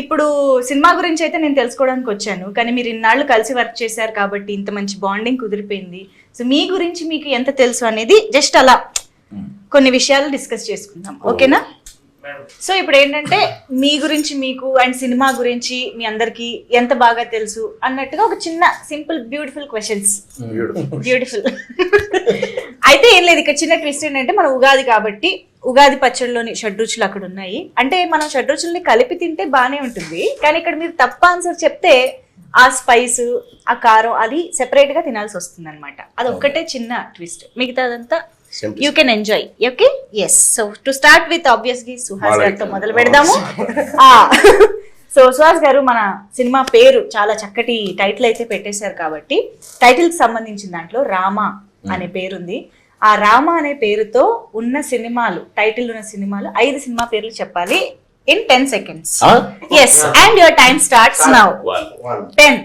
ఇప్పుడు సినిమా గురించి అయితే నేను తెలుసుకోవడానికి వచ్చాను, కానీ మీరు ఇన్నాళ్ళు కలిసి వర్క్ చేశారు కాబట్టి ఇంత మంచి బాండింగ్ కుదిరిపోయింది. సో మీ గురించి మీకు ఎంత తెలుసు అనేది జస్ట్ అలా కొన్ని విషయాలు డిస్కస్ చేసుకుందాం, ఓకేనా? సో ఇప్పుడు ఏంటంటే మీ గురించి మీకు అండ్ సినిమా గురించి మీ అందరికి ఎంత బాగా తెలుసు అన్నట్టుగా ఒక చిన్న సింపుల్ బ్యూటిఫుల్ క్వశ్చన్స్. బ్యూటిఫుల్ అయితే ఏం లేదు, ఇక్కడ చిన్న ట్విస్ట్ ఏంటంటే మన ఉగాది కాబట్టి ఉగాది పచ్చడిలోని షడ్రుచులు అక్కడ ఉన్నాయి. అంటే మనం షడ్రుచుల్ని కలిపి తింటే బానే ఉంటుంది, కానీ ఇక్కడ మీరు తప్ప ఆన్సర్ చెప్తే ఆ స్పైస్ ఆ కారం అది సెపరేట్ గా తినాల్సి వస్తుంది అనమాట. అది ఒక్కటే చిన్న ట్విస్ట్, మిగతాదంతా you can enjoy. Okay, yes. So to start with obviously Suhas గారితో మొదలు పెడదాము. సో సుహాస్ గారు, మన సినిమా పేరు చాలా చక్కటి టైటిల్ అయితే పెట్టేశారు కాబట్టి టైటిల్ కి సంబంధించిన దాంట్లో రామ అనే పేరుంది. ఆ రామ అనే పేరుతో ఉన్న సినిమాలు, టైటిల్ ఉన్న సినిమాలు 5 సినిమా పేర్లు చెప్పాలి in 10 seconds. Yes, and your time starts now. 10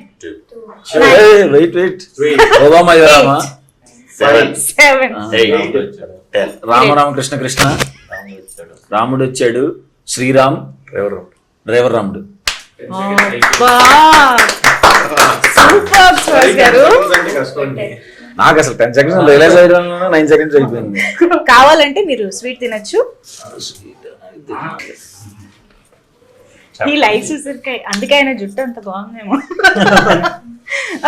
wait Obama Rama 7 10 Rama Krishna Krishna రాముడు వచ్చాడు శ్రీరామ్ డ్రైవర్ రాముడు. సూపర్ సుహాస్ గారు. నాకు అసలు 10 seconds రియలైజ్ అయ్యడం 9 seconds అయిపోయింది. కావాలంటే మీరు స్వీట్ తినొచ్చు. ఈ లైఫ్ చూసరికాయ, అందుకే ఆయన జుట్టు అంత బాగుందేమో.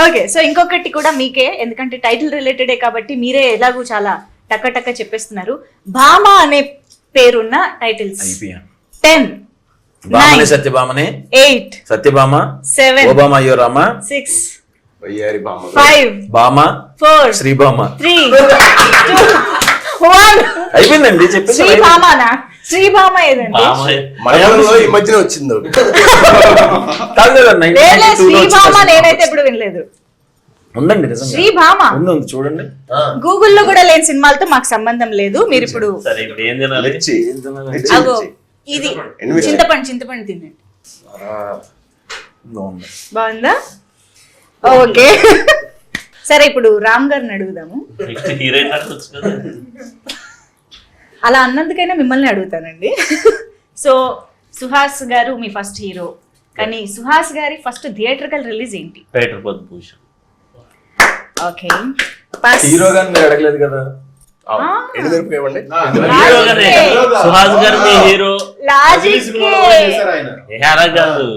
ఓకే, సో ఇంకొకటి కూడా మీకే, ఎందుకంటే టైటిల్ రిలేటెడే కాబట్టి మీరే ఎలాగూ చాలా టక్క టక్క చెప్పేస్తున్నారు. భామ అనే పేరున్న టైటిల్స్ 10 సత్యభామనే 8 సత్యభామ 7 ఓబామా అయ్యో రామ 6 5 భామ 4 శ్రీభామ 3 2 1 అయిపోయిందండి. చెప్పేసి శ్రీభామనా? శ్రీభామ ఏదండి? మలయాళంలో ఈ మధ్యన వచ్చింది. శ్రీభామ నేనైతే ఎప్పుడు వినలేదు. ఉందండి శ్రీభామ ఉంది, చూడండి. గూగుల్లో కూడా లేని సినిమాలతో మాకు సంబంధం లేదు. మీరు ఇప్పుడు అగో ఇది చింతపండు తినండి. బాగుందా? ఓకే, సరే ఇప్పుడు రామ్ గారిని అడుగుదాము. అలా అన్నందుకైనా మిమ్మల్ని అడుగుతానండి. సో సుహాస్ గారు మీ ఫస్ట్ హీరో, కానీ సుహాస్ గారి ఫస్ట్ థియేట్రికల్ రిలీజ్ ఏంటి? ఓకే, హీరో గారిని మీరు అడగలేదు కదా. సుహాస్ గారు మీ హీరో. లాజిక్ కాదు,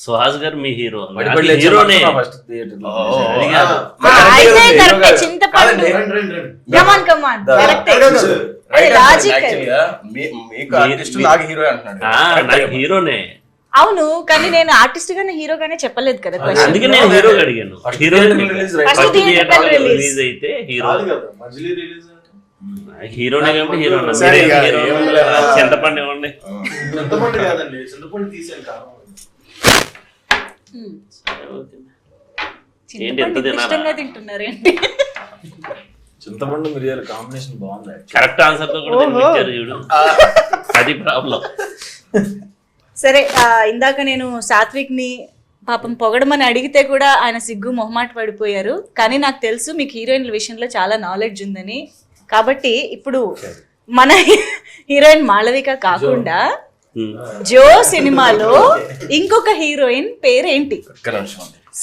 సుహాస్ గారు మీ హీరో. హీరోనే అయితే కరెక్ట్. చింతపండు కమాన్ కరెక్ట్. నాకు హీరోనే. అవును, కానీ నేను ఆర్టిస్ట్ గానే హీరోగానే చెప్పలేదు కదా. అందుకే నేను హీరో అడిగాను. హీరో రిలీజ్ అయితే హీరోనే కాబట్టి హీరో. చింతపండు ఇవ్వండి. ఇష్టంగా తింటున్నారు ఏంటి? చింతపండు మిరియాల కాంబినేషన్ బాగుంది. కరెక్ట్ ఆన్సర్ తో కూడా తినిపించారు చూడు, అది ప్రాబ్లం. సరే, ఇందాక నేను సాత్విక్ ని పాపం పొగడమని అడిగితే కూడా ఆయన సిగ్గు మొహమాట పడిపోయారు. కానీ నాకు తెలుసు మీకు హీరోయిన్ల విషయంలో చాలా నాలెడ్జ్ ఉందని. కాబట్టి ఇప్పుడు మన హీరోయిన్ మాళవిక కాకుండా జో సినిమాలో ఇంకొక హీరోయిన్ పేరేంటి?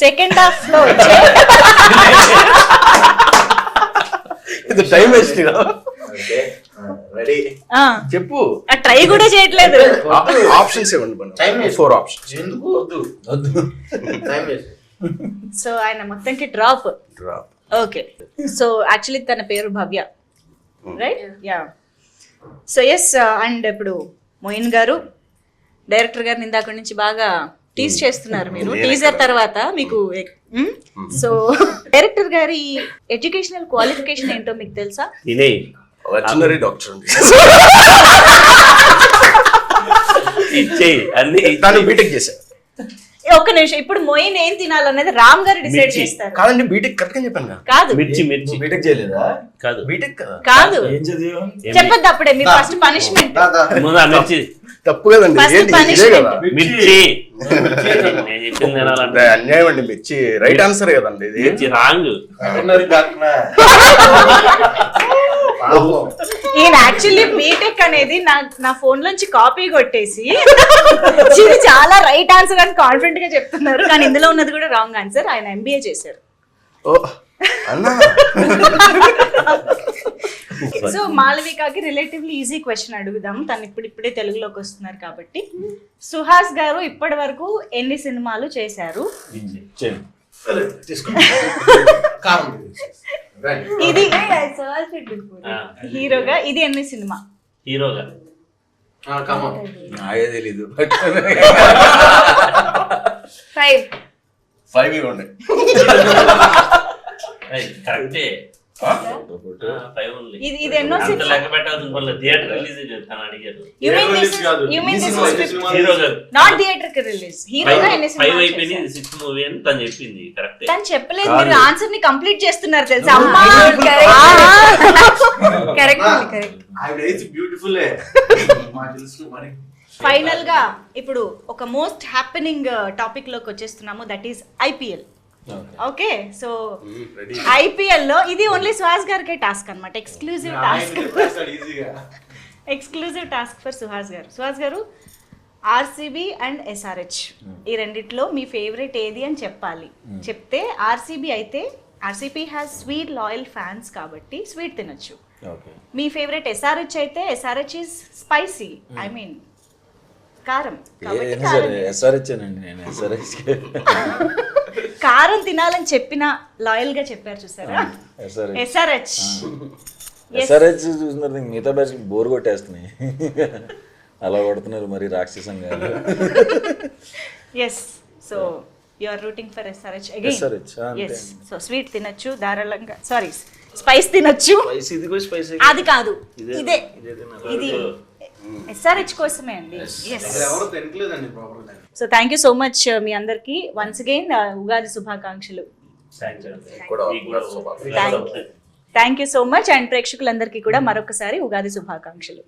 సెకండ్ హాఫ్ లో వచ్చే చెప్పు. ట్రై కూడా చేయట్లేదు. ఆప్షన్స్ ఇవ్వండి. 4 ఆప్షన్స్. సో ఆయన మొత్తానికి డ్రాప్. ఓకే, సో యాక్చువల్లీ తన పేరు Bhavya, right? Yeah. So yes, and ఇప్పుడు మోయిన్ గారు డైరెక్టర్ గారిని ఇందాక నుంచి బాగా టీజ్ చేస్తున్నారు మీరు. టీజర్ తర్వాత మీకు సో డైరెక్టర్ గారి ఎడ్యుకేషనల్ క్వాలిఫికేషన్ ఏంటో మీకు తెలుసా? వెటర్నరీ డాక్టర్ అండి. బీటెక్ చేశారు. ఒక్క నిమిషం, ఇప్పుడు మొయిన్ ఏం తినాలనేది రామ్ గారు డిసైడ్ చేస్తారు. కాదండి, బీటెక్ కరెక్ట్ గా చెప్పాను కాదు. మిర్చి బీటెక్ చేయలేదా? కాదు, బీటెక్ కాదు. ఏం చదివా చెప్పొద్దు అప్పుడే. మీరు ఫస్ట్ పనిష్మెంట్. మిర్చి తప్పు కదండి, మిర్చి అన్యాయం అండి. మిర్చి రైట్ ఆన్సర్ కదండి, ఇది రాంగ్. ఈయన యాక్చువల్లీ బీటెక్ అనేది నా ఫోన్ లోంచి కాపీ కొట్టేసి ఇది చాలా రైట్ ఆన్సర్ అని కాన్ఫిడెంట్ గా చెప్తున్నారు, కానీ ఇందులో ఉన్నది కూడా రాంగ్ ఆన్సర్. ఆయన ఎంబీఏ చేశారు. ఓ అన్నా సో మాళవికకి రిలేటివ్లీ ఈజీ క్వశ్చన్ అడుగుదాం, తను ఇప్పుడిప్పుడే తెలుగులోకి వస్తున్నారు కాబట్టి. సుహాస్ గారు ఇప్పటి వరకు ఎన్ని సినిమాలు చేశారు? ఇది హీరోగా ఇది ఎన్ని సినిమా? హీరోగా నాకే తెలీదు. 5 ఇవ్వండి. కరెక్టే. ఇది ఎన్నో సినిమా? లెక్క పెట్టాల్సిన పనులు థియేటర్ రిలీజ్ చెప్తాను అడిగారు. నాట్ థియేటర్ కి రిలీజ్, హీరోగా ఎన్ని 5 సినిమాలు అయిపోయింది, చేశారు? 6th మూవీ అని తను చెప్పింది. కరెక్టే. తను చెప్పలేదు, మీరు ఆన్సర్ ని కంప్లీట్ చేస్తున్నారు తెలుసా అమ్మా. ఫైనల్ గా ఇప్పుడు ఒక మోస్ట్ హ్యాపెనింగ్ టాపిక్ లోకి వచ్చేస్తున్నాము, that is IPL. Okay, so IPL లో ఇది ఓన్లీ సుహాస్ గారికే టాస్క్ అన్నమాట, ఎక్స్క్లూజివ్ టాస్క్ ఫర్ సుహాస్ గారు. సుహాస్ గారు, ఆర్సీబీ అండ్ ఎస్ఆర్హెచ్ ఈ రెండిట్లో మీ ఫేవరెట్ ఏది అని చెప్పాలి. చెప్తే ఆర్సీబీ అయితే RCB has sweet loyal fans కాబట్టి స్వీట్ తినొచ్చు. మీ ఫేవరెట్ ఎస్ఆర్హెచ్ అయితే SRH is spicy, I mean కారం కాబట్టి కారం ఎస్ఆర్హెచ్ అండి, నేను ఎస్ఆర్హెచ్. కారం తినాలని చెప్పిన లాయల్ గా చెప్పారు చూసారా. ఎస్ఆర్హెచ్ ఎస్ఆర్హెచ్ చూస్తున్నారు, మిగతా బ్యాచ్ బోర్ కొట్టేస్తున్నాయి. అలా కొడుతున్నారు మరి రాక్షసంగా. Yes, so you are rooting for SRH again. SRH yes, so sweet తినొచ్చు ధారాళంగా, సారీ స్పైస్ తినొచ్చు. అది కాదు, ఇదే ఇది ఎస్ఆర్హెచ్ కోసమే అండి. So thank you so much మీ అందరికి వన్స్ అగైన్ ఉగాది శుభాకాంక్షలు. Thank you so much, and ప్రేక్షకులందరికీ కూడా మరొకసారి ఉగాది శుభాకాంక్షలు.